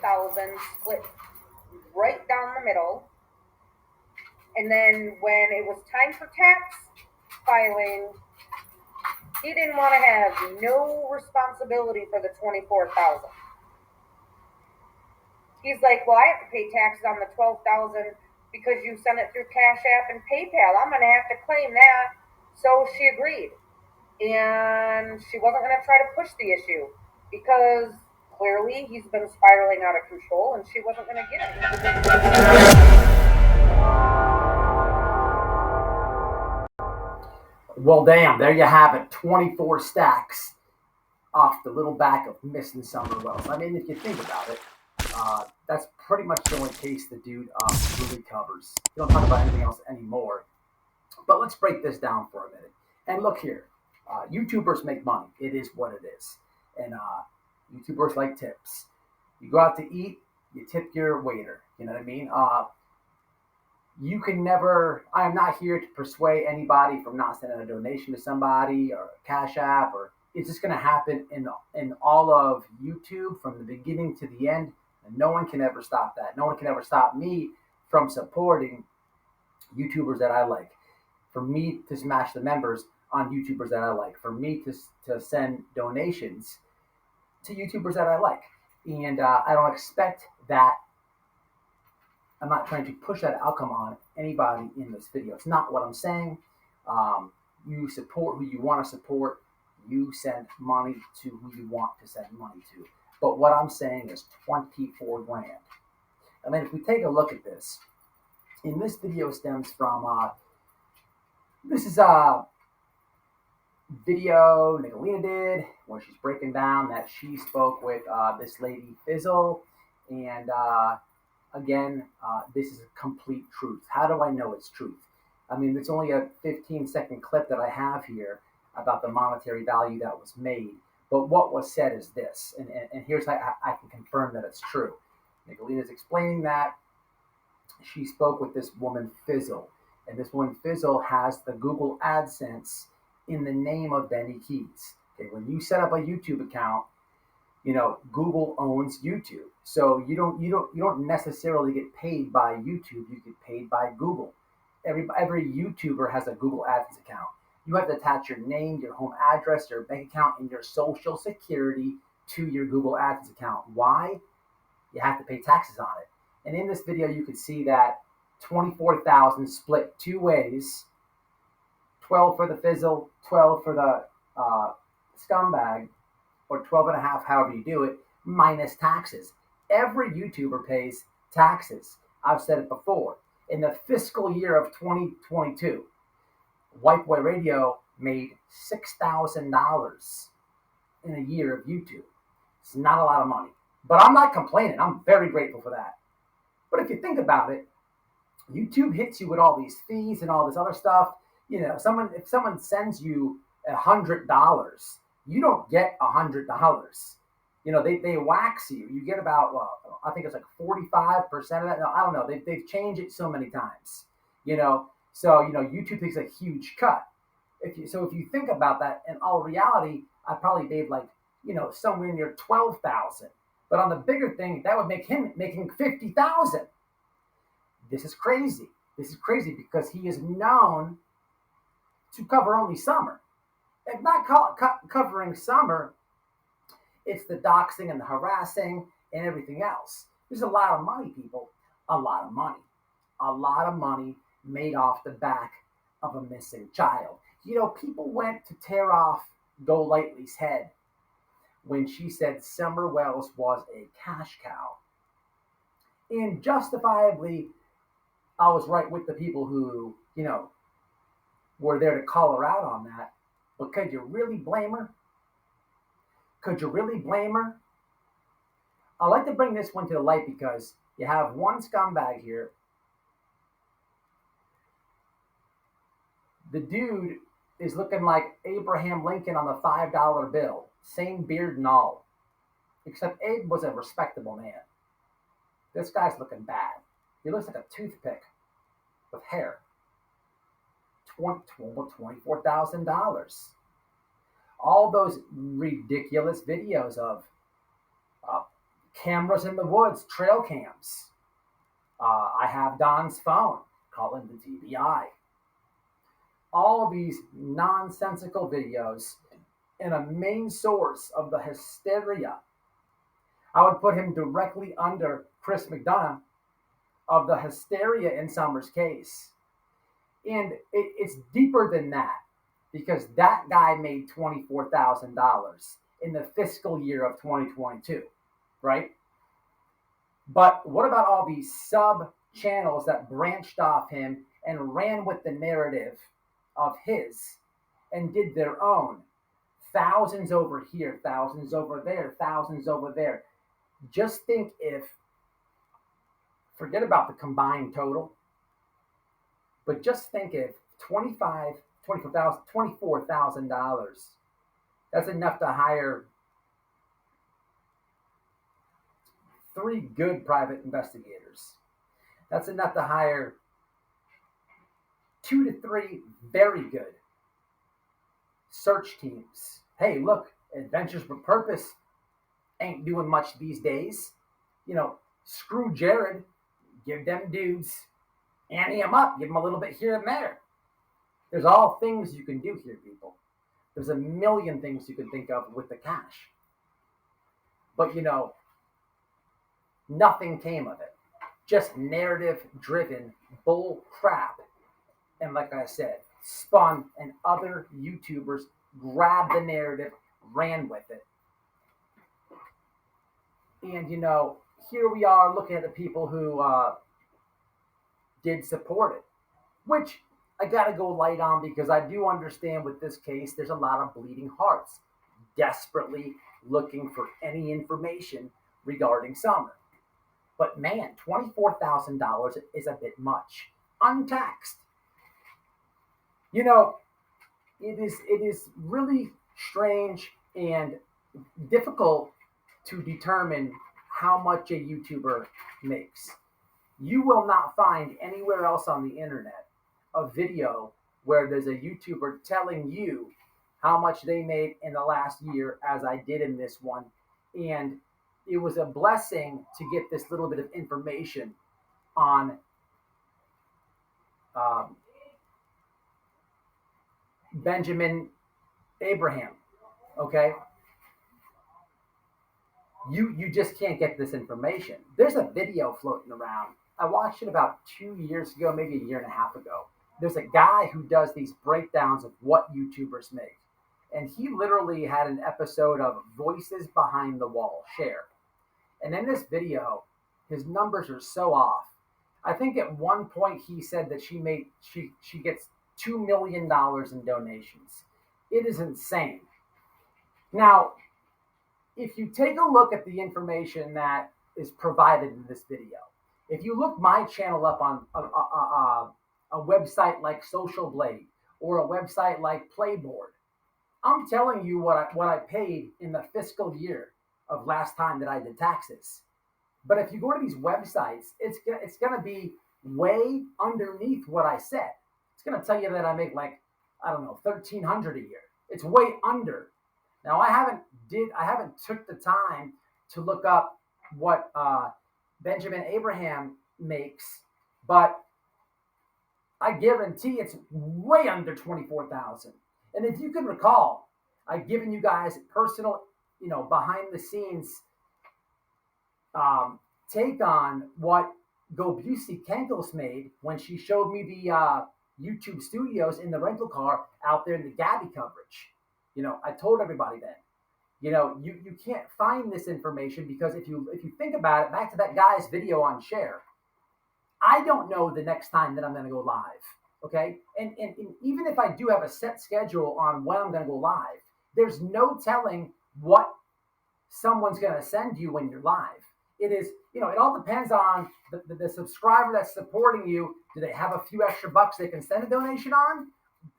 $24,000 split right down the middle. And then when it was time for tax filing, he didn't want to have no responsibility for the 24,000. He's like, well, I have to pay taxes on the 12,000 because you sent it through Cash App and PayPal. I'm going to have to claim that. So she agreed, and she wasn't going to try to push the issue because clearly he's been spiraling out of control, and she wasn't going to get it. Well, damn, there you have it. 24 stacks off the little back of missing Summer Wells. I mean, if you think about it, that's pretty much the only case the dude really covers. You don't talk about anything else anymore. But let's break this down for a minute. And look here, YouTubers make money. It is what it is. And YouTubers like tips. You go out to eat, you tip your waiter. You know what I mean? You can never, I am not here to persuade anybody from not sending a donation to somebody or a Cash App, or it's just going to happen in all of YouTube from the beginning to the end. And no one can ever stop that. No one can ever stop me from supporting YouTubers that I like. For me to smash the members on YouTubers that I like. For me to send donations to YouTubers that I like. And I don't expect that. I'm not trying to push that outcome on anybody in this video. It's not what I'm saying. You support who you want to support. You send money to who you want to send money to. But what I'm saying is 24 grand. I mean, if we take a look at this, and this video stems from, this is a video Nicolina did where she's breaking down that she spoke with this lady Fizzle, and again, this is complete truth. How do I know it's truth? I mean, it's only a 15-second clip that I have here about the monetary value that was made. But what was said is this, and here's how I can confirm that it's true. Nicolina's explaining that she spoke with this woman Fizzle, and this woman Fizzle has the Google AdSense in the name of Benny Keys. Okay, when you set up a YouTube account, you know, Google owns YouTube. So you don't necessarily get paid by YouTube, you get paid by Google. Every YouTuber has a Google AdSense account. You have to attach your name, your home address, your bank account, and your social security to your Google AdSense account. Why? You have to pay taxes on it. And in this video, you can see that 24,000 split two ways, 12 for the Fizzle, 12 for the scumbag, or 12 and a half, however you do it, minus taxes. Every YouTuber pays taxes. I've said it before. In the fiscal year of 2022, White Boy Radio made $6,000 in a year of YouTube. It's not a lot of money. But I'm not complaining. I'm very grateful for that. But if you think about it, YouTube hits you with all these fees and all this other stuff. You know, if someone sends you $100, you don't get $100. You know, they wax you. You get about, well, I think it's like 45% of that. No, I don't know. They've changed it so many times. You know, so you know YouTube takes a huge cut. If you think about that, in all reality, I probably made like, you know, somewhere near 12,000. But on the bigger thing, that would make him making 50,000. This is crazy. This is crazy because he is known to cover only summer. If not covering summer, it's the doxing and the harassing and everything else. There's a lot of money, people. A lot of money. A lot of money made off the back of a missing child. You know, people went to tear off Golightly's head when she said Summer Wells was a cash cow. And justifiably, I was right with the people who, you know, were there to call her out on that. But could you really blame her? Could you really blame her? I like to bring this one to the light because you have one scumbag here. The dude is looking like Abraham Lincoln on the $5 bill. Same beard and all. Except Abe was a respectable man. This guy's looking bad. He looks like a toothpick with hair. $24,000. All those ridiculous videos of Cameras in the woods, trail cams. I have Don's phone, calling the TBI. All of these nonsensical videos and a main source of the hysteria. I would put him directly under Chris McDonough of the hysteria in Summer's case. And it's deeper than that because that guy made $24,000 in the fiscal year of 2022, right? But what about all these sub channels that branched off him and ran with the narrative of his and did their own? Thousands over here, thousands over there, thousands over there. Just think if, forget about the combined total, but just think if $24,000, that's enough to hire 3 good private investigators. That's enough to hire 2 to 3 very good search teams. Hey, look, Adventures with Purpose ain't doing much these days. Screw Jared. Give them dudes, ante them up, give them a little bit here and there. There's all things you can do here, people. There's a million things you can think of with the cash. But nothing came of it. Just narrative-driven bull crap. And like I said, spun and other YouTubers grabbed the narrative, ran with it. And here we are looking at the people who did support it, which I got to go light on because I do understand with this case, there's a lot of bleeding hearts desperately looking for any information regarding Summer. But man, $24,000 is a bit much, untaxed. It is really strange and difficult to determine how much a YouTuber makes. You will not find anywhere else on the internet a video where there's a YouTuber telling you how much they made in the last year, as I did in this one. And it was a blessing to get this little bit of information on Benjamin Abraham. Okay? You just can't get this information. There's a video floating around. I watched it about 2 years ago, maybe a year and a half ago. There's a guy who does these breakdowns of what YouTubers make. And he literally had an episode of Voices Behind the Wall, share. And in this video, his numbers are so off. I think at one point he said that she gets $2 million in donations. It is insane. Now, if you take a look at the information that is provided in this video, if you look my channel up on a website like Social Blade or a website like Playboard, I'm telling you what I paid in the fiscal year of last time that I did taxes. But if you go to these websites, it's going to be way underneath what I said. It's going to tell you that I make $1,300 a year. It's way under. Now I haven't took the time to look up what Benjamin Abraham makes, but I guarantee it's way under 24,000. And if you can recall, I've given you guys personal, behind the scenes take on what Gobusi Kenkos made when she showed me the YouTube studios in the rental car out there in the Gabby coverage. I told everybody then, you can't find this information because if you think about it, back to that guy's video on share, I don't know the next time that I'm going to go live. Okay. And even if I do have a set schedule on when I'm going to go live, there's no telling what someone's going to send you when you're live. It is, it all depends on the subscriber that's supporting you. Do they have a few extra bucks they can send a donation on?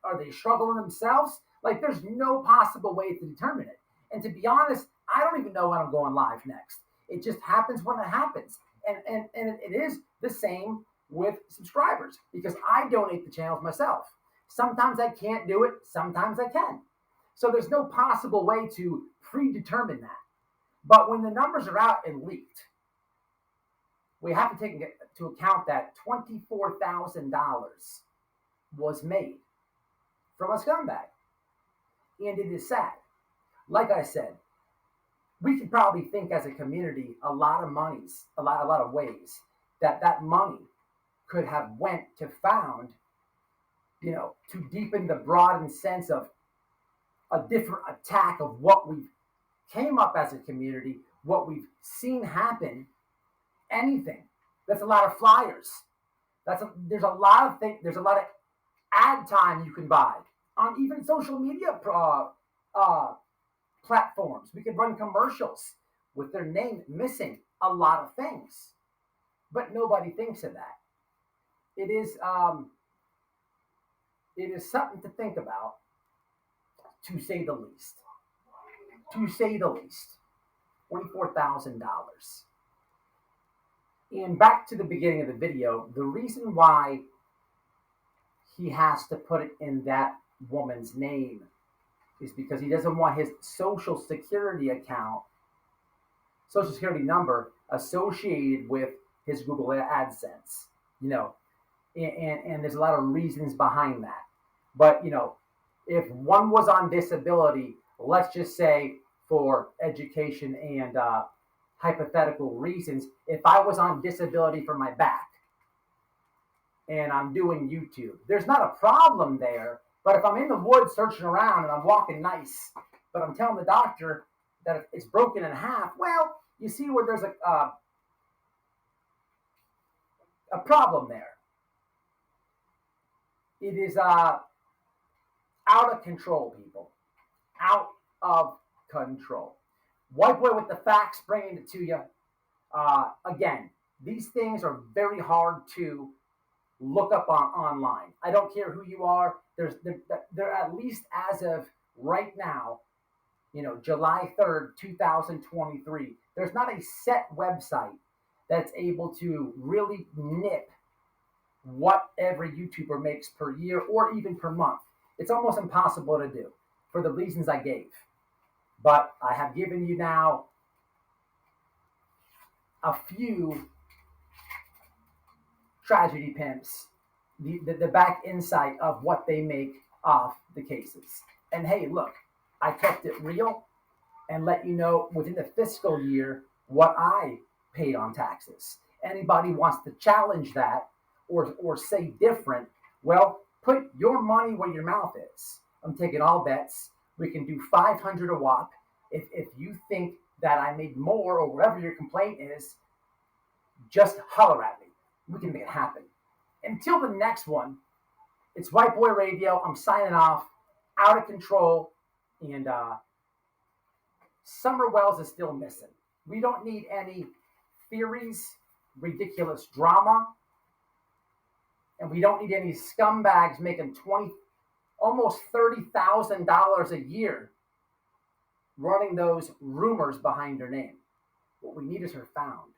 Are they struggling themselves? Like, there's no possible way to determine it. And to be honest, I don't even know when I'm going live next. It just happens when it happens. And it is the same with subscribers because I donate the channels myself. Sometimes I can't do it. Sometimes I can. So there's no possible way to predetermine that. But when the numbers are out and leaked, we have to take into account that $24,000 was made from a scumbag. And it is sad. Like I said, we could probably think as a community a lot of monies, a lot of ways that money could have went to found, to deepen the broadened sense of a different attack of what we've came up as a community, what we've seen happen, anything. That's a lot of flyers. There's a lot of things. There's a lot of ad time you can buy on even social media platforms. We could run commercials with their name missing a lot of things, but nobody thinks of that. It is something to think about, to say the least. To say the least. $24,000. And back to the beginning of the video, the reason why he has to put it in that woman's name is because he doesn't want his social security number associated with his Google AdSense, and there's a lot of reasons behind that. But, if one was on disability, let's just say for education and hypothetical reasons, if I was on disability for my back and I'm doing YouTube, there's not a problem there. But if I'm in the woods searching around and I'm walking nice, but I'm telling the doctor that it's broken in half, well, you see where there's a problem there. It is out of control, people. Out of control. White boy with the facts, bringing it to you. Again, these things are very hard to look up online. I don't care who you are. They're at least as of right now, July 3rd, 2023. There's not a set website that's able to really nip what every YouTuber makes per year or even per month. It's almost impossible to do for the reasons I gave. But I have given you now a few tragedy pimps, the back insight of what they make off the cases. And hey, look, I kept it real and let you know within the fiscal year what I paid on taxes. Anybody wants to challenge that or say different, well, put your money where your mouth is. I'm taking all bets. We can do 500 a whop. If you think that I made more or whatever your complaint is, just holler at me. We can make it happen. Until the next one, it's White Boy Radio. I'm signing off. Out of control. And Summer Wells is still missing. We don't need any theories, ridiculous drama. And we don't need any scumbags making almost $30,000 a year running those rumors behind their name. What we need is her found.